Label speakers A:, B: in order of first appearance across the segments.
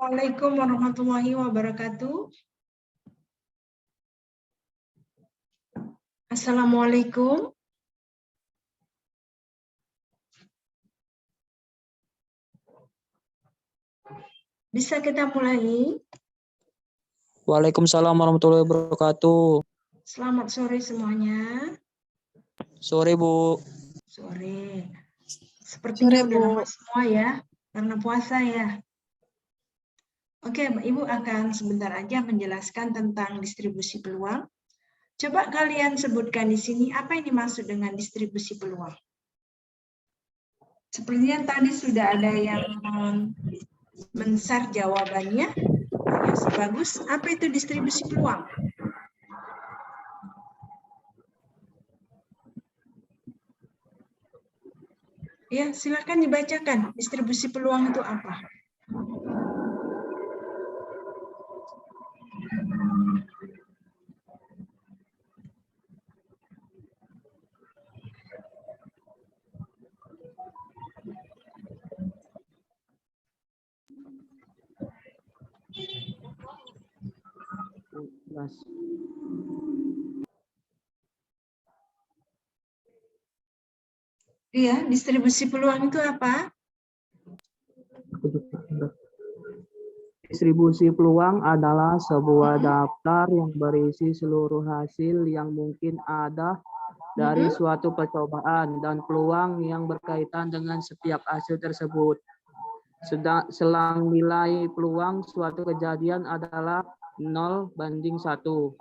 A: Assalamualaikum warahmatullahi wabarakatuh. Assalamualaikum. Bisa kita mulai?
B: Waalaikumsalam warahmatullahi wabarakatuh.
A: Selamat sore semuanya.
B: Sore, Bu.
A: Sore. Sepertinya
C: Sore,
A: udah
C: Bu.
A: lama semua ya, karena puasa ya. Oke, Ibu akan sebentar aja menjelaskan tentang distribusi peluang. Coba kalian sebutkan di sini apa yang dimaksud dengan distribusi peluang. Sepertinya tadi sudah ada yang men-share jawabannya. Ya, si Bagus, apa itu distribusi peluang? Ya, silakan dibacakan. Distribusi peluang itu apa? Iya, distribusi peluang itu apa?
B: Distribusi peluang adalah sebuah daftar yang berisi seluruh hasil yang mungkin ada dari suatu percobaan dan peluang yang berkaitan dengan setiap hasil tersebut. Selang nilai peluang suatu kejadian adalah 0:1.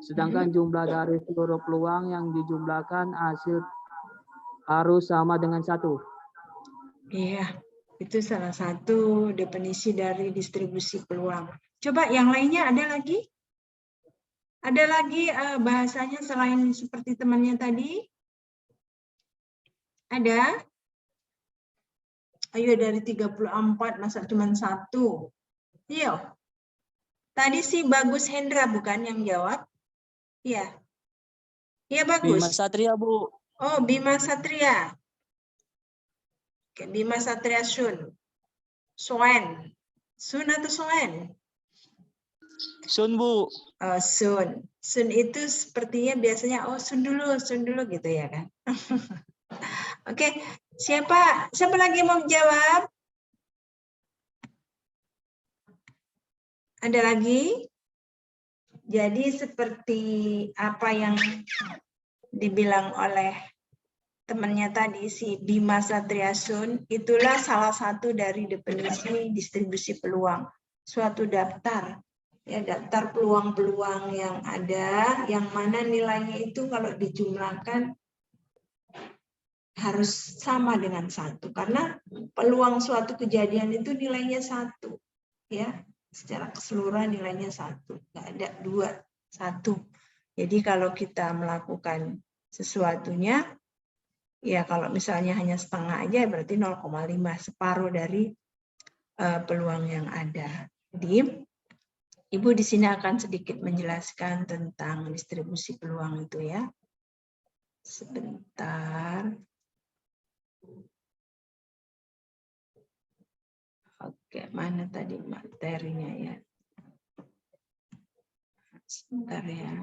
B: Sedangkan jumlah dari seluruh peluang yang dijumlahkan hasil harus sama dengan 1.
A: Iya, itu salah satu definisi dari distribusi peluang. Coba yang lainnya ada lagi? Ada lagi bahasanya selain seperti temannya tadi? Ada? Ayo dari 34, masa cuma 1? Iya. Tadi sih Bagus Hendra bukan yang jawab? Iya. Iya Bagus.
B: Bima Satria, Bu.
A: Oh, Bima Satria. Oke, Bima Satria Sun. Soen. Sun atau Soen?
B: Sun, Bu.
A: Oh, Sun. Sun itu sepertinya biasanya, oh Sun dulu gitu ya kan. Oke, siapa lagi mau jawab? Ada lagi? Jadi seperti apa yang dibilang oleh temannya tadi, si Bima Satriasun, itulah salah satu dari definisi distribusi peluang. Suatu daftar, ya daftar peluang-peluang yang ada, yang mana nilainya itu kalau dijumlahkan harus sama dengan 1. Karena peluang suatu kejadian itu nilainya 1. Ya, secara keseluruhan nilainya 1. Nggak ada 2, 1. Jadi kalau kita melakukan sesuatunya, ya kalau misalnya hanya setengah aja berarti 0,5, separuh dari peluang yang ada. Jadi Ibu di sini akan sedikit menjelaskan tentang distribusi peluang itu ya. Sebentar. Oke, mana tadi materinya ya? Sebentar ya.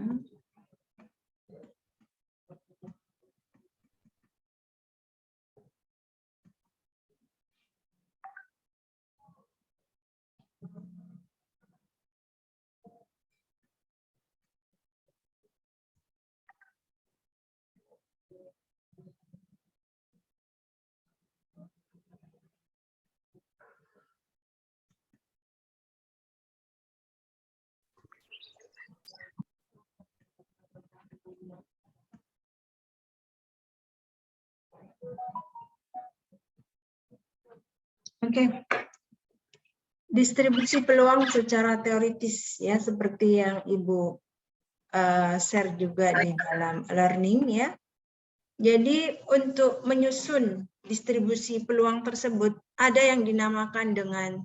A: Oke. Distribusi peluang secara teoritis ya, seperti yang Ibu share juga di dalam learning ya. Jadi untuk menyusun distribusi peluang tersebut ada yang dinamakan dengan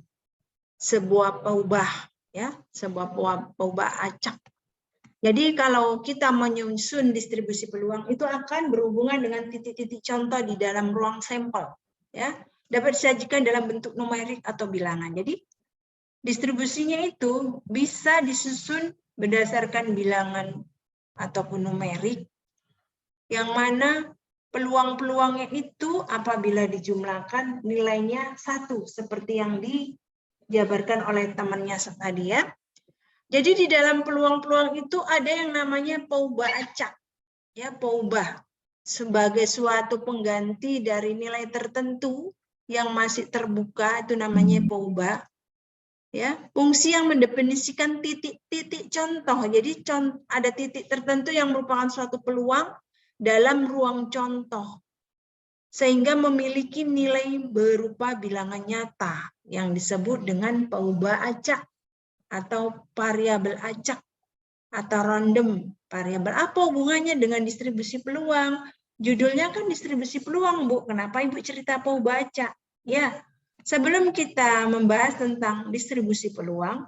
A: sebuah peubah ya, sebuah peubah acak. Jadi kalau kita menyusun distribusi peluang itu akan berhubungan dengan titik-titik contoh di dalam ruang sampel ya. Dapat disajikan dalam bentuk numerik atau bilangan. Jadi Distribusinya itu bisa disusun berdasarkan bilangan ataupun numerik, yang mana peluang-peluangnya itu apabila dijumlahkan nilainya 1, seperti yang dijabarkan oleh temannya tadi ya. Jadi di dalam peluang-peluang itu ada yang namanya paubah acak, ya, paubah sebagai suatu pengganti dari nilai tertentu yang masih terbuka, itu namanya paubah. Ya, fungsi yang mendefinisikan titik-titik contoh. Jadi ada titik tertentu yang merupakan suatu peluang dalam ruang contoh, sehingga memiliki nilai berupa bilangan nyata yang disebut dengan paubah acak atau variabel acak atau random variabel. Apa hubungannya dengan distribusi peluang? Judulnya kan distribusi peluang, Bu. Kenapa Ibu cerita paubah acak? Ya, sebelum kita membahas tentang distribusi peluang,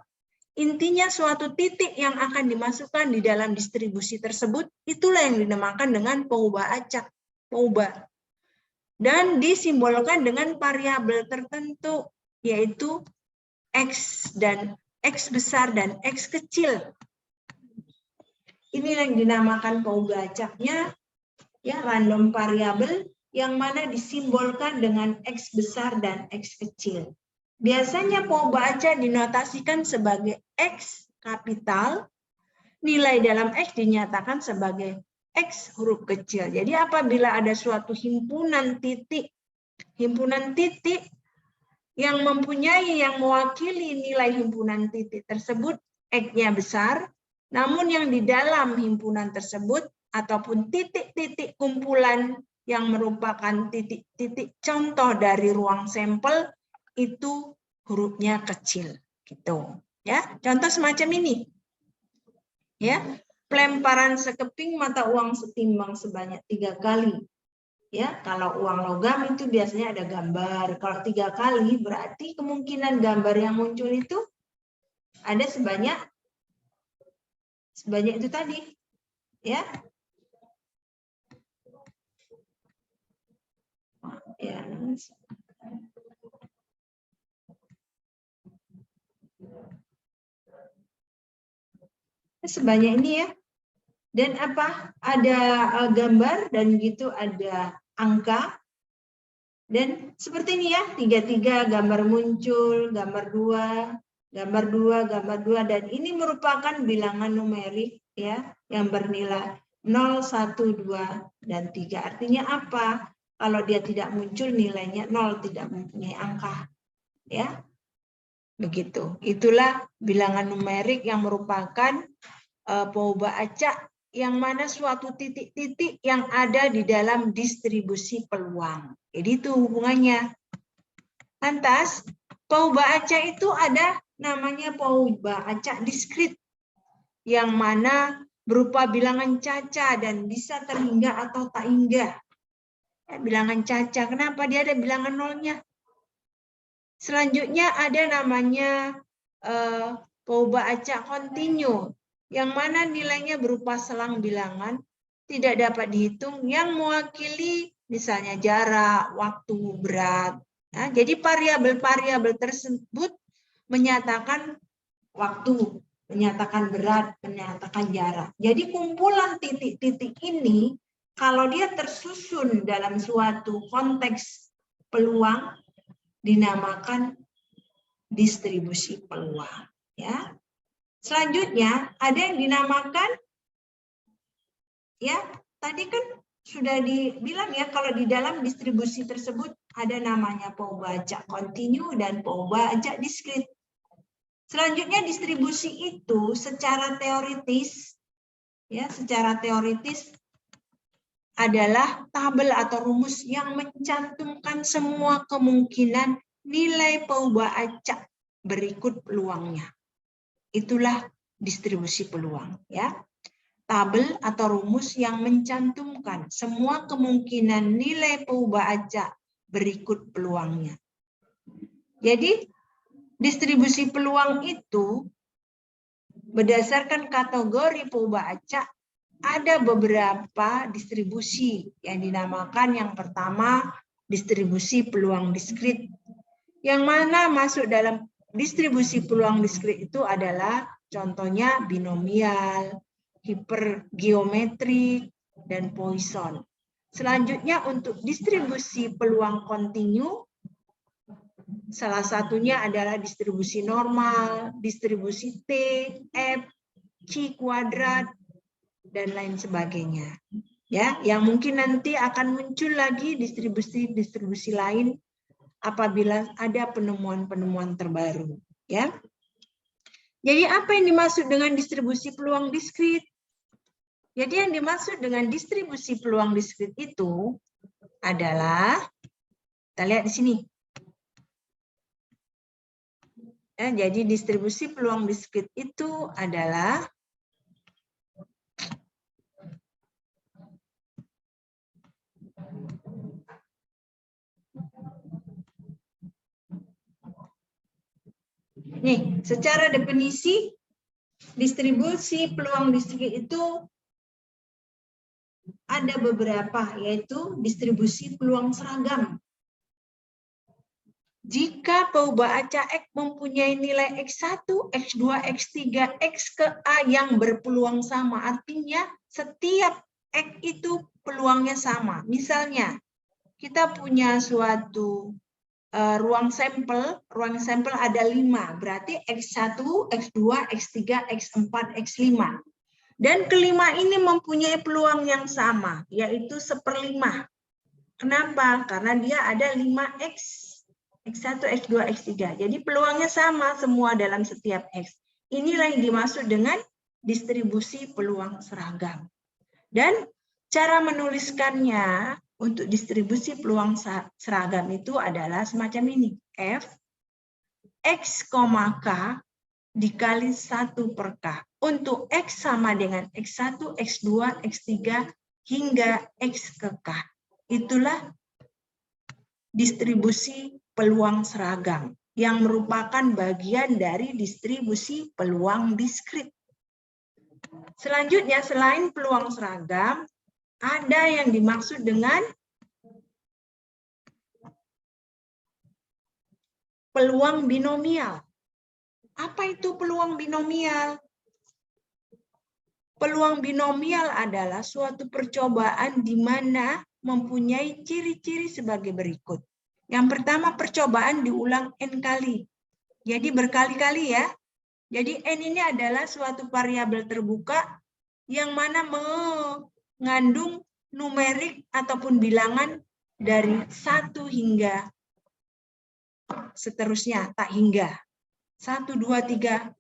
A: intinya suatu titik yang akan dimasukkan di dalam distribusi tersebut, itulah yang dinamakan dengan paubah acak, paubah. Dan disimbolkan dengan variabel tertentu, yaitu X dan X besar dan X kecil. Ini yang dinamakan paubah acaknya, ya, random variabel, yang mana disimbolkan dengan X besar dan X kecil. Biasanya paubah acak dinotasikan sebagai X kapital, nilai dalam X dinyatakan sebagai X huruf kecil. Jadi apabila ada suatu himpunan titik yang mempunyai, yang mewakili nilai himpunan titik tersebut, X-nya besar, namun yang di dalam himpunan tersebut ataupun titik-titik kumpulan yang merupakan titik-titik contoh dari ruang sampel itu hurufnya kecil, gitu. Ya, contoh semacam ini. Ya, pelemparan sekeping mata uang setimbang sebanyak 3 kali. Ya, kalau uang logam itu biasanya ada gambar. Kalau 3 kali berarti kemungkinan gambar yang muncul itu ada sebanyak itu tadi. Ya. Ya. Sebanyak ini ya. Dan apa? Ada gambar dan gitu ada angka. Dan seperti ini ya, 3 gambar muncul, gambar 2, gambar 2, dan ini merupakan bilangan numerik ya yang bernilai 0, 1, 2, dan 3. Artinya apa? Kalau dia tidak muncul nilainya 0, tidak mempunyai angka. Ya. Begitu. Itulah bilangan numerik yang merupakan paubah acak, yang mana suatu titik-titik yang ada di dalam distribusi peluang. Jadi itu hubungannya. Lantas, paubah acak itu ada namanya paubah acak diskrit, yang mana berupa bilangan caca dan bisa terhingga atau tak hingga. Ya, bilangan caca, kenapa dia ada bilangan nolnya? Selanjutnya ada namanya paubah acak kontinu, yang mana nilainya berupa selang bilangan, tidak dapat dihitung, yang mewakili misalnya jarak, waktu, berat. Nah, jadi variabel-variabel tersebut menyatakan waktu, menyatakan berat, menyatakan jarak. Jadi kumpulan titik-titik ini, kalau dia tersusun dalam suatu konteks peluang, dinamakan distribusi peluang. Ya. Selanjutnya ada yang dinamakan, ya tadi kan sudah dibilang ya, kalau di dalam distribusi tersebut ada namanya paubah acak kontinu dan paubah acak diskrit. Selanjutnya distribusi itu secara teoritis, ya secara teoritis adalah tabel atau rumus yang mencantumkan semua kemungkinan nilai paubah acak berikut peluangnya. Itulah distribusi peluang, ya. Tabel atau rumus yang mencantumkan semua kemungkinan nilai paubah acak berikut peluangnya. Jadi distribusi peluang itu berdasarkan kategori paubah acak ada beberapa distribusi yang dinamakan, yang pertama distribusi peluang diskrit, yang mana masuk dalam distribusi peluang diskrit itu adalah contohnya binomial, hipergeometrik, dan Poisson. Selanjutnya untuk distribusi peluang kontinu, salah satunya adalah distribusi normal, distribusi T, F, Q kuadrat, dan lain sebagainya. Ya, yang mungkin nanti akan muncul lagi distribusi lain apabila ada penemuan-penemuan terbaru. Ya. Jadi apa yang dimaksud dengan distribusi peluang diskrit? Jadi yang dimaksud dengan distribusi peluang diskrit itu adalah, kita lihat di sini. Ya, jadi distribusi peluang diskrit itu adalah nih, secara definisi distribusi peluang diskrit itu ada beberapa, yaitu distribusi peluang seragam. Jika perubahan X mempunyai nilai X1, X2, X3, X ke A yang berpeluang sama, artinya setiap X itu peluangnya sama. Misalnya, kita punya suatu ruang sampel ada 5, berarti X1, X2, X3, X4, X5. Dan kelima ini mempunyai peluang yang sama, yaitu 1/5. Kenapa? Karena dia ada 5X, X1, X2, X3. Jadi peluangnya sama semua dalam setiap X. Inilah yang dimaksud dengan distribusi peluang seragam. Dan cara menuliskannya untuk distribusi peluang seragam itu adalah semacam ini. F, X, K dikali 1/K. Untuk X sama dengan X1, X2, X3, hingga X ke K. Itulah distribusi peluang seragam yang merupakan bagian dari distribusi peluang diskrit. Selanjutnya, selain peluang seragam, ada yang dimaksud dengan peluang binomial. Apa itu peluang binomial? Peluang binomial adalah suatu percobaan di mana mempunyai ciri-ciri sebagai berikut. Yang pertama, percobaan diulang N kali. Jadi berkali-kali ya. Jadi N ini adalah suatu variabel terbuka yang mana mengandung numerik ataupun bilangan dari 1 hingga seterusnya, tak hingga. 1, 2, 3,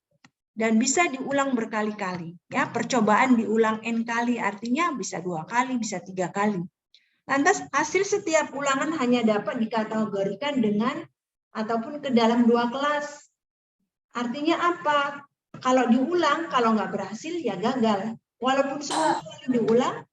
A: dan bisa diulang berkali-kali. Ya, percobaan diulang N kali, artinya bisa 2 kali, bisa 3 kali. Lantas hasil setiap ulangan hanya dapat dikategorikan dengan ataupun ke dalam 2 kelas. Artinya apa? Kalau diulang, kalau nggak berhasil ya gagal. Walaupun semua kali diulang,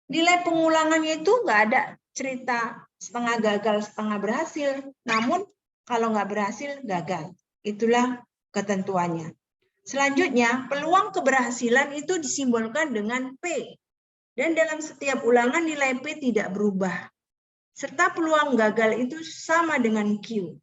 A: nilai pengulangannya itu nggak ada cerita setengah gagal, setengah berhasil. Namun kalau nggak berhasil, gagal. Itulah ketentuannya. Selanjutnya, peluang keberhasilan itu disimbolkan dengan P. Dan dalam setiap ulangan nilai P tidak berubah. Serta peluang gagal itu sama dengan Q.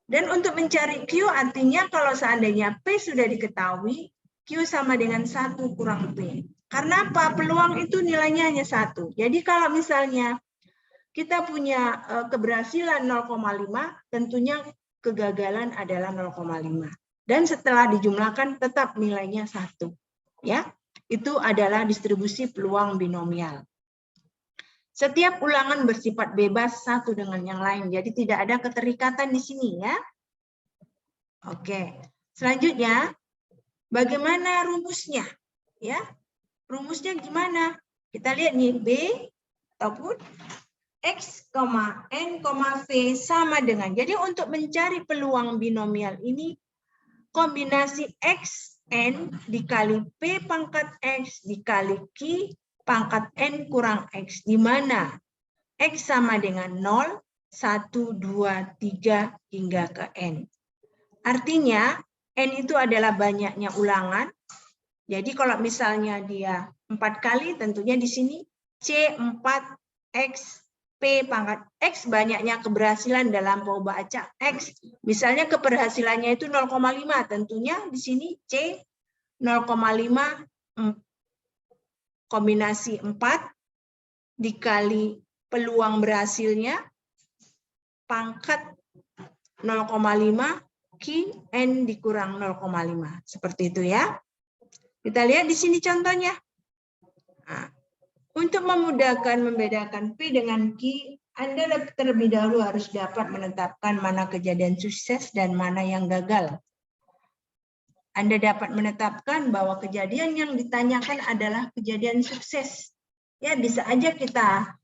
A: Dan untuk mencari Q artinya kalau seandainya P sudah diketahui, Q sama dengan 1 kurang P. Karena apa? Peluang itu nilainya hanya 1. Jadi kalau misalnya kita punya keberhasilan 0,5, tentunya kegagalan adalah 0,5. Dan setelah dijumlahkan tetap nilainya 1. Ya, itu adalah distribusi peluang binomial. Setiap ulangan bersifat bebas satu dengan yang lain, jadi tidak ada keterikatan di sini ya. Oke, selanjutnya bagaimana rumusnya? Ya, rumusnya gimana? Kita lihat nih, B ataupun X, N, V sama dengan. Jadi untuk mencari peluang binomial ini, kombinasi X, N dikali P pangkat X dikali Q pangkat N kurang X, di mana X sama dengan 0, 1, 2, 3, hingga ke N. Artinya, N itu adalah banyaknya ulangan. Jadi kalau misalnya dia 4 kali, tentunya di sini C4X P pangkat X banyaknya keberhasilan dalam pembaca X. Misalnya keberhasilannya itu 0,5, tentunya di sini C 0,5 kombinasi 4 dikali peluang berhasilnya pangkat 0,5 Q N dikurang 0,5. Seperti itu ya. Kita lihat di sini contohnya. Nah, untuk memudahkan membedakan P dengan Q, Anda terlebih dahulu harus dapat menetapkan mana kejadian sukses dan mana yang gagal. Anda dapat menetapkan bahwa kejadian yang ditanyakan adalah kejadian sukses. Ya, bisa aja kita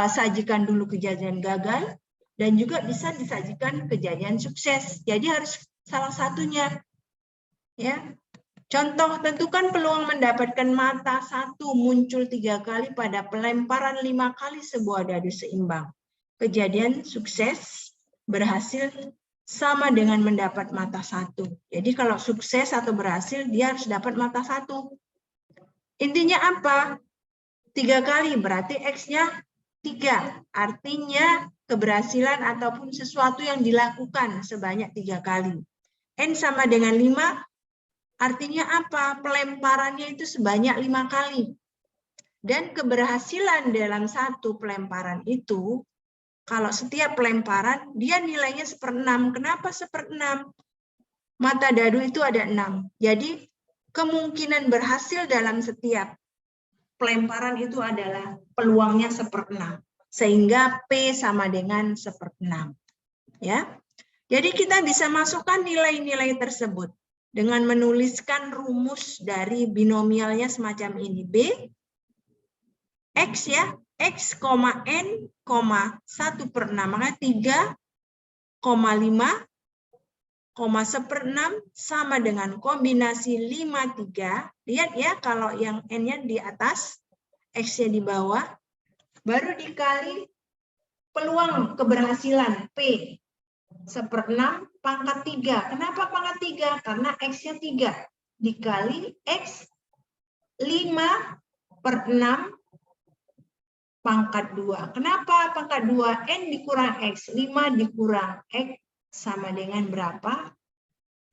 A: sajikan dulu kejadian gagal dan juga bisa disajikan kejadian sukses. Jadi harus salah satunya. Ya. Contoh, tentukan peluang mendapatkan mata 1 muncul 3 kali pada pelemparan 5 kali sebuah dadu seimbang. Kejadian sukses berhasil sama dengan mendapat mata 1. Jadi kalau sukses atau berhasil, dia harus dapat mata 1. Intinya apa? 3 kali, berarti X-nya 3. Artinya keberhasilan ataupun sesuatu yang dilakukan sebanyak 3 kali. N sama dengan 5, artinya apa? Pelemparannya itu sebanyak 5 kali. Dan keberhasilan dalam satu pelemparan itu, kalau setiap pelemparan, dia nilainya 1/6. Kenapa 1/6? Mata dadu itu ada 6. Jadi, kemungkinan berhasil dalam setiap pelemparan itu adalah peluangnya 1/6. Sehingga P sama dengan 1/6. Ya. Jadi, kita bisa masukkan nilai-nilai tersebut dengan menuliskan rumus dari binomialnya semacam ini. B, X ya, X, N, 1/6. Maka 3,5, 1/6 sama dengan kombinasi 5, 3. Lihat ya, kalau yang N-nya di atas, X-nya di bawah, baru dikali peluang keberhasilan P. 1/6 pangkat 3. Kenapa pangkat 3? Karena X-nya 3. Dikali X 5/6 pangkat 2. Kenapa pangkat 2? N dikurang X. 5 dikurang X sama dengan berapa?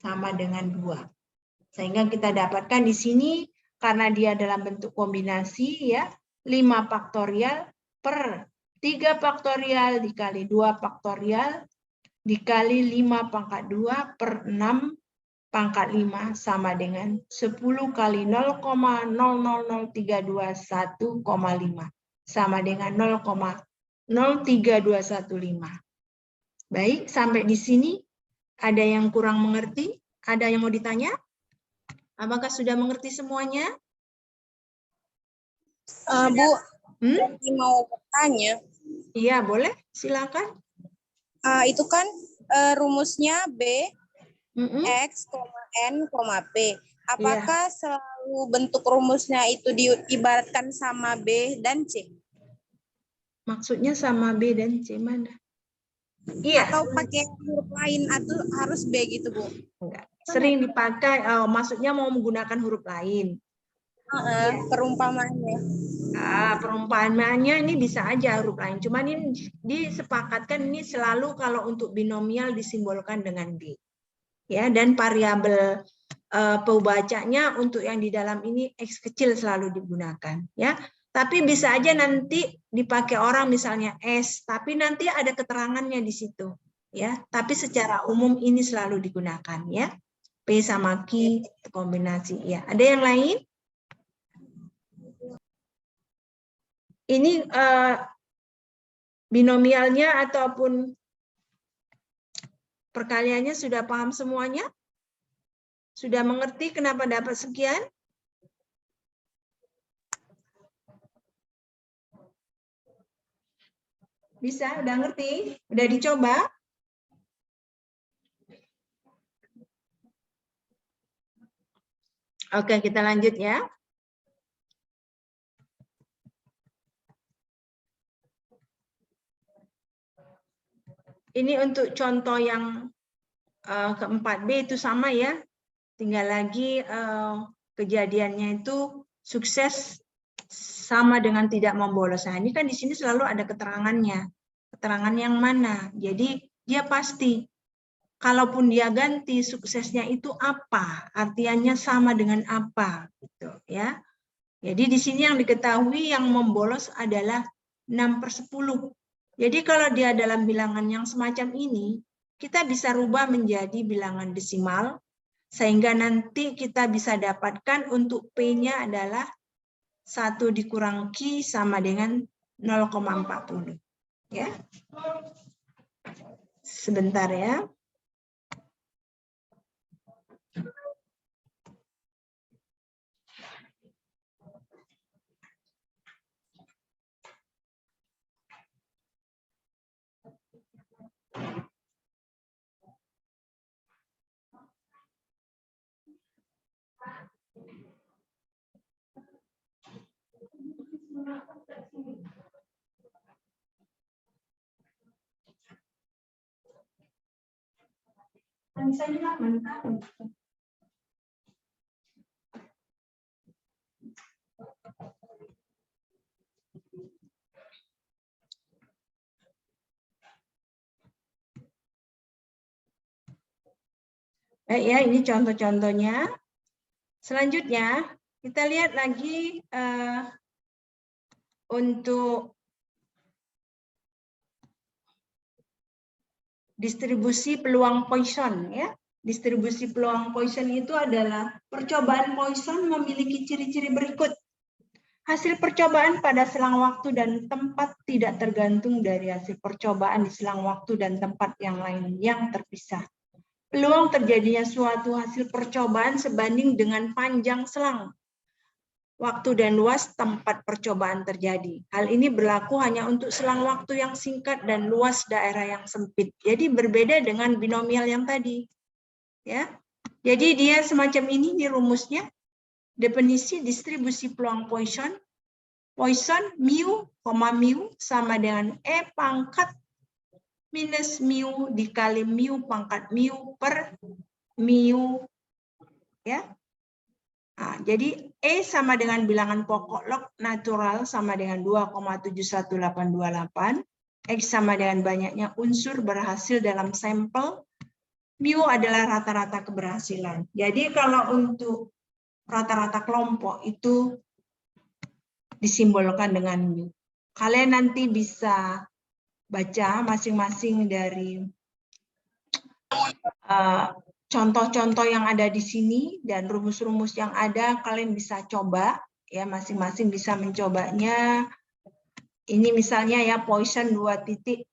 A: Sama dengan 2. Sehingga kita dapatkan di sini, karena dia dalam bentuk kombinasi, ya 5 faktorial per 3 faktorial dikali 2 faktorial dikali 5 pangkat 2 per 6 pangkat 5 sama dengan 10 kali 0,000321,5 sama dengan 0,03215. Baik, sampai di sini ada yang kurang mengerti? Ada yang mau ditanya? Apakah sudah mengerti semuanya?
C: Bu, mau bertanya.
A: Iya, boleh. Silakan.
C: Itu kan rumusnya B, X, N, P. Apakah selalu bentuk rumusnya itu diibaratkan sama B dan C?
A: Maksudnya sama B dan C mana? Iya.
C: Atau pakai huruf lain atau harus B gitu, Bu?
A: Enggak. Sering dipakai, maksudnya mau menggunakan huruf lain.
C: Perumpamaannya.
A: Perumpamaannya ini bisa aja huruf lain. Cuman ini disepakatkan ini selalu kalau untuk binomial disimbolkan dengan B. Ya, dan variabel pembacanya untuk yang di dalam ini X kecil selalu digunakan. Ya, tapi bisa aja nanti dipakai orang misalnya S, tapi nanti ada keterangannya di situ. Ya, tapi secara umum ini selalu digunakan. Ya, P sama Q kombinasi. Ya, ada yang lain? Ini binomialnya ataupun perkaliannya sudah paham semuanya? Sudah mengerti kenapa dapat sekian? Bisa, udah ngerti? Udah dicoba? Oke, kita lanjut ya. Ini untuk contoh yang keempat B itu sama ya. Tinggal lagi kejadiannya itu sukses sama dengan tidak membolos. Nah, ini kan di sini selalu ada keterangannya. keterangan yang mana. Jadi dia pasti, kalaupun dia ganti suksesnya itu apa, artiannya sama dengan apa, gitu ya. Jadi di sini yang diketahui yang membolos adalah 6/10. Jadi kalau dia dalam bilangan yang semacam ini, kita bisa rubah menjadi bilangan desimal, sehingga nanti kita bisa dapatkan untuk P-nya adalah 1 dikurang Q sama dengan 0,40. Ya. Sebentar ya. Ya, ini contoh-contohnya. Selanjutnya, kita lihat lagi untuk distribusi peluang Poisson. Ya. Distribusi peluang Poisson itu adalah percobaan Poisson memiliki ciri-ciri berikut. Hasil percobaan pada selang waktu dan tempat tidak tergantung dari hasil percobaan di selang waktu dan tempat yang lain yang terpisah. Peluang terjadinya suatu hasil percobaan sebanding dengan panjang selang waktu dan luas tempat percobaan terjadi. Hal ini berlaku hanya untuk selang waktu yang singkat dan luas daerah yang sempit. Jadi berbeda dengan binomial yang tadi. Ya. Jadi dia semacam ini di rumusnya. Definisi distribusi peluang Poisson. Poisson mu, mu sama dengan E pangkat minus mu dikali mu pangkat mu per mu. Ya. Nah, jadi E sama dengan bilangan pokok log natural sama dengan 2,71828. X sama dengan banyaknya unsur berhasil dalam sampel. Mu adalah rata-rata keberhasilan. Jadi kalau untuk rata-rata kelompok itu disimbolkan dengan mu. Kalian nanti bisa baca masing-masing dari contoh-contoh yang ada di sini dan rumus-rumus yang ada, kalian bisa coba ya, masing-masing bisa mencobanya. Ini misalnya ya Poisson 2.4,5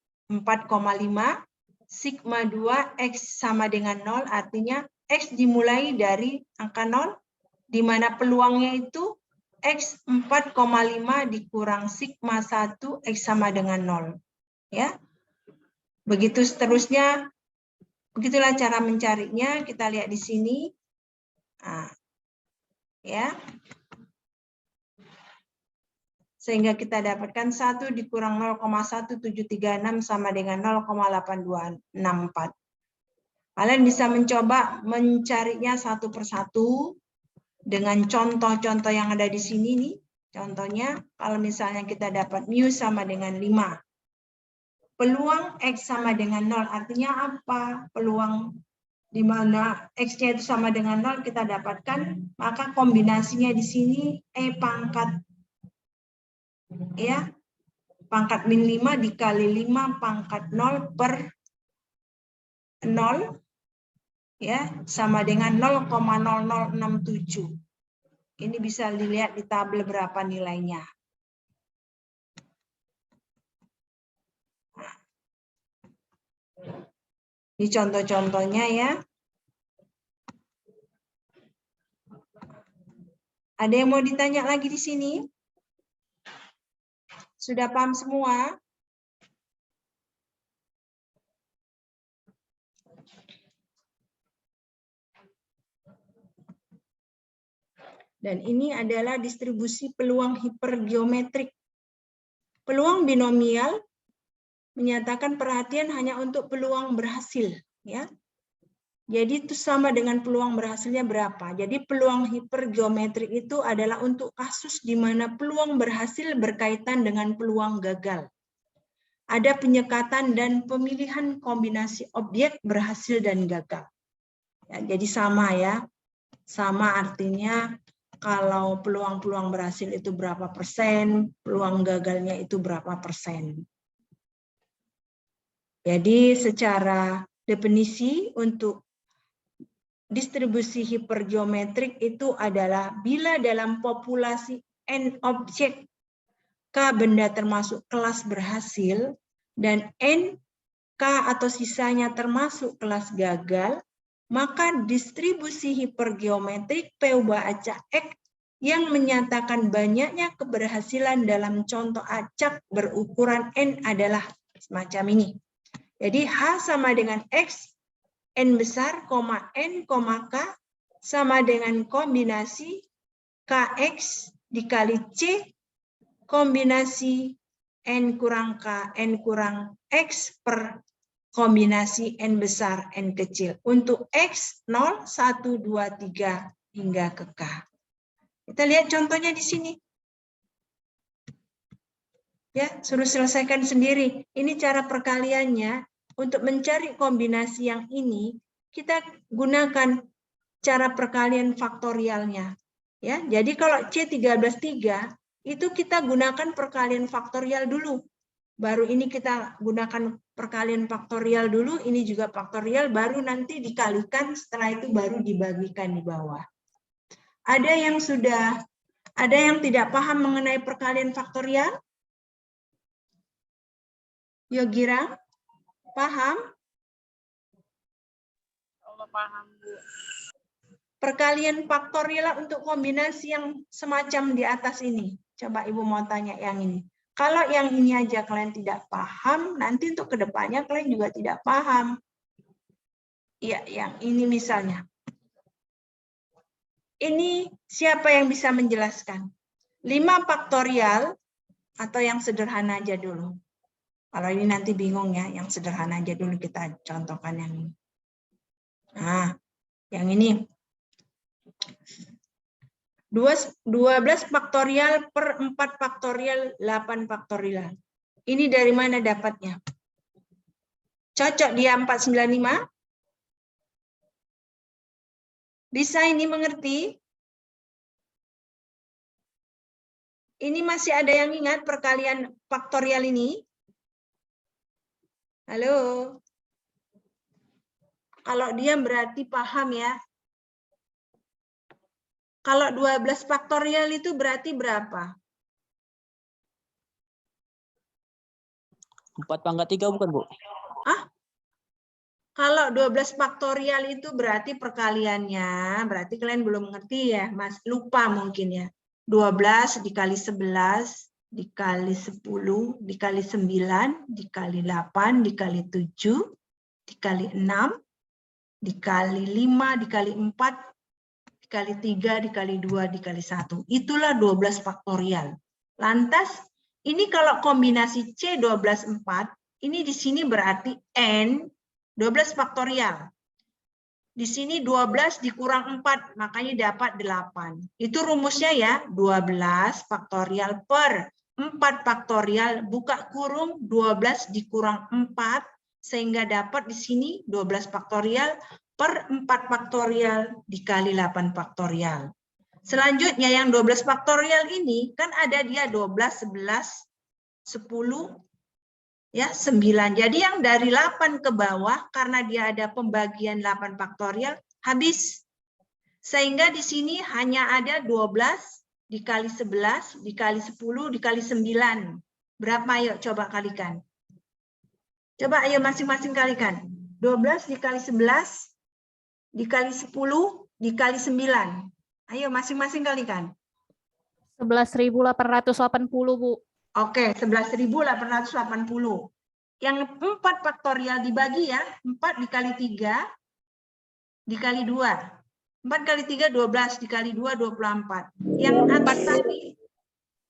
A: sigma 2 X sama dengan 0, artinya X dimulai dari angka 0 di mana peluangnya itu X 4,5 dikurang sigma 1 X sama dengan 0 ya. Begitu seterusnya. Begitulah cara mencarinya, kita lihat di sini. Nah, ya. Sehingga kita dapatkan 1 dikurang 0,1736 sama dengan 0,8264. Kalian bisa mencoba mencarinya satu persatu dengan contoh-contoh yang ada di sini nih. Contohnya, kalau misalnya kita dapat mu sama dengan 5. Peluang X sama dengan 0, artinya apa? Peluang di mana X-nya itu sama dengan 0 kita dapatkan, maka kombinasinya di sini E pangkat ya, pangkat min 5 dikali 5 pangkat 0 per 0 ya, sama dengan 0,0067. Ini bisa dilihat di tabel berapa nilainya. Ini contoh-contohnya ya. Ada yang mau ditanya lagi di sini? Sudah paham semua? Dan ini adalah distribusi peluang hipergeometrik. Peluang binomial menyatakan perhatian hanya untuk peluang berhasil, ya. Jadi itu sama dengan peluang berhasilnya berapa. Jadi peluang hipergeometrik itu adalah untuk kasus di mana peluang berhasil berkaitan dengan peluang gagal. ada penyekatan dan pemilihan kombinasi objek berhasil dan gagal. Ya, jadi sama ya, sama artinya kalau peluang-peluang berhasil itu berapa persen, peluang gagalnya itu berapa persen. Jadi secara definisi untuk distribusi hipergeometrik itu adalah bila dalam populasi N objek K benda termasuk kelas berhasil dan N K atau sisanya termasuk kelas gagal, maka distribusi hipergeometrik P acak X yang menyatakan banyaknya keberhasilan dalam contoh acak berukuran N adalah semacam ini. Jadi H sama dengan X, N besar, N, K sama dengan kombinasi KX dikali C kombinasi N kurang K, N kurang X per kombinasi N besar, N kecil. Untuk X 0, 1, 2, 3 hingga ke K. Kita lihat contohnya di sini. Ya, suruh selesaikan sendiri. Ini cara perkaliannya. Untuk mencari kombinasi yang ini, kita gunakan cara perkalian faktorialnya. Ya, jadi kalau C13,3 itu kita gunakan perkalian faktorial dulu. Baru ini kita gunakan perkalian faktorial dulu, ini juga faktorial, baru nanti dikalikan, setelah itu baru dibagikan di bawah. Ada yang tidak paham mengenai perkalian faktorial? Yogira, paham?
C: Paham, Bu.
A: Perkalian faktorial untuk kombinasi yang semacam di atas ini. Coba Ibu mau tanya yang ini. Kalau yang ini aja kalian tidak paham, nanti untuk kedepannya kalian juga tidak paham. Ya, yang ini misalnya. Ini siapa yang bisa menjelaskan? 5 faktorial atau yang sederhana aja dulu. Kalau ini nanti bingung ya, yang sederhana aja dulu kita contohkan yang ini. Nah, yang ini. 12 faktorial per 4 faktorial 8 faktorial. Ini dari mana dapatnya? Cocok dia 495? Bisa ini mengerti? Ini masih ada yang ingat perkalian faktorial ini? Halo? Kalau dia berarti paham ya. Kalau 12 faktorial itu berarti berapa?
B: 4/3 bukan, Bu?
A: Ah? Kalau 12 faktorial itu berarti perkaliannya, berarti kalian belum mengerti ya, Mas, lupa mungkin ya. 12 dikali 11, dikali 10, dikali 9, dikali 8, dikali 7, dikali 6, dikali 5, dikali 4, dikali 3, dikali 2, dikali 1. Itulah 12 faktorial. Lantas, ini kalau kombinasi C 12, 4, ini di sini berarti N 12 faktorial. Di sini 12 dikurang 4, makanya dapat 8. Itu rumusnya ya, 12 faktorial per 4 faktorial, buka kurung 12 dikurang 4, sehingga dapat di sini 12 faktorial per 4 faktorial dikali 8 faktorial. Selanjutnya yang 12 faktorial ini, kan ada dia 12, 11, 10, ya 9. Jadi yang dari 8 ke bawah karena dia ada pembagian 8 faktorial habis. Sehingga di sini hanya ada 12 dikali 11 dikali 10 dikali 9. Berapa ayo coba kalikan. Coba ayo masing-masing kalikan. 12 dikali 11 dikali 10 dikali 9. Ayo masing-masing kalikan.
D: 11.880, Bu.
A: Oke, 11.880. Yang 4 faktorial dibagi ya, 4 dikali 3 dikali 2. 4 kali 3, 12, dikali 2, 24. Yang atas tadi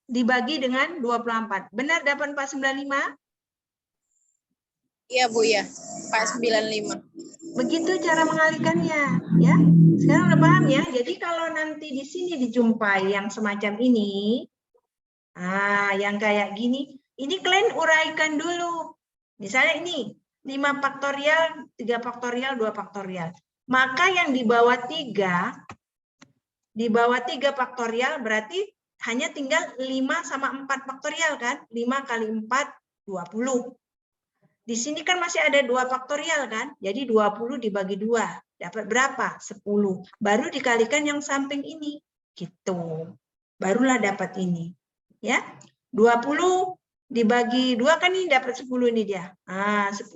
A: dibagi dengan 24. Benar dapat 495?
C: Iya, Bu, ya. 495.
A: Begitu cara mengalihkannya, ya. Sekarang udah paham ya? Jadi kalau nanti di sini dijumpai yang semacam ini, yang kayak gini, Ini kalian uraikan dulu. Misalnya ini 5 faktorial, 3 faktorial, 2 faktorial. Maka yang di bawah 3 faktorial berarti hanya tinggal 5 sama 4 faktorial kan? 5 kali 4, 20. Di sini kan masih ada 2 faktorial kan? Jadi 20 dibagi 2. Dapat berapa? 10. Baru dikalikan yang samping ini. Gitu. Barulah dapat ini. Ya. 20 dibagi 2 kan ini dapat 10 ini dia. 10.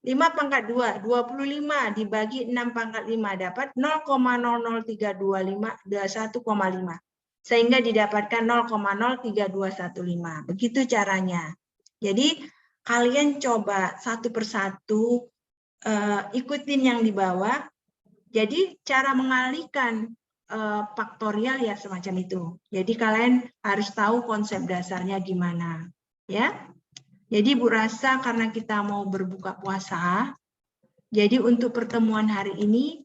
A: 5 pangkat 2, 25 dibagi 6 pangkat 5 dapat 0,00325, 1,5. Sehingga didapatkan 0,03215. Begitu caranya. Jadi kalian coba satu persatu ikutin yang di bawah. Jadi cara mengalihkan faktorial ya semacam itu. Jadi kalian harus tahu konsep dasarnya gimana. Ya. Jadi Bu Rasa karena kita mau berbuka puasa, jadi untuk pertemuan hari ini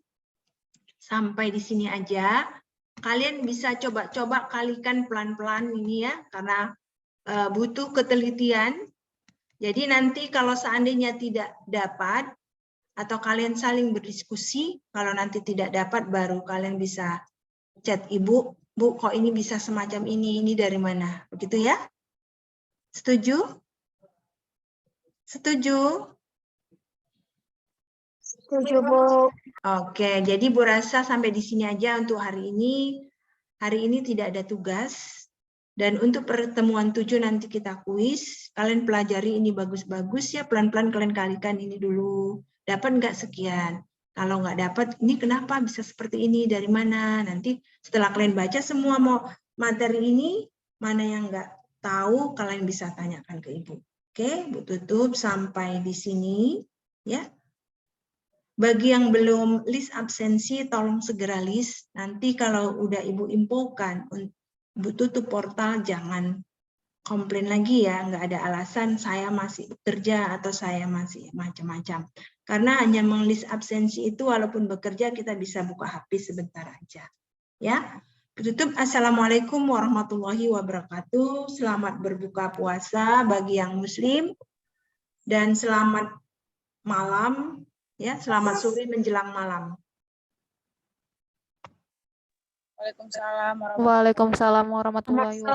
A: sampai di sini aja. Kalian bisa coba-coba kalikan pelan-pelan ini ya, karena butuh ketelitian. Jadi nanti kalau seandainya tidak dapat, atau kalian saling berdiskusi, kalau nanti tidak dapat baru kalian bisa chat Ibu, Bu kok ini bisa semacam ini dari mana? Begitu ya? Setuju? Setuju?
D: Setuju, Bu.
A: Oke, jadi Bu Rasa sampai di sini aja untuk hari ini. Hari ini tidak ada tugas. Dan untuk pertemuan 7 nanti kita kuis. Kalian pelajari ini bagus-bagus ya. Pelan-pelan kalian kalikan ini dulu. Dapat nggak sekian? Kalau nggak dapat, ini kenapa bisa seperti ini? Dari mana? Nanti setelah kalian baca semua materi ini, mana yang nggak tahu, kalian bisa tanyakan ke Ibu. Oke, Bu tutup sampai di sini. Ya. Bagi yang belum list absensi, tolong segera list. Nanti kalau udah Ibu infokan, Ibu tutup portal, jangan komplain lagi ya. Nggak ada alasan saya masih bekerja atau saya masih macam-macam. Karena hanya menglist absensi itu, walaupun bekerja, kita bisa buka HP sebentar aja. Ya. Tutup. Assalamualaikum warahmatullahi wabarakatuh. Selamat berbuka puasa bagi yang Muslim. Dan selamat malam. Ya, selamat sore menjelang malam.
C: Waalaikumsalam warahmatullahi wabarakatuh.
D: Waalaikumsalam warahmatullahi wabarakatuh.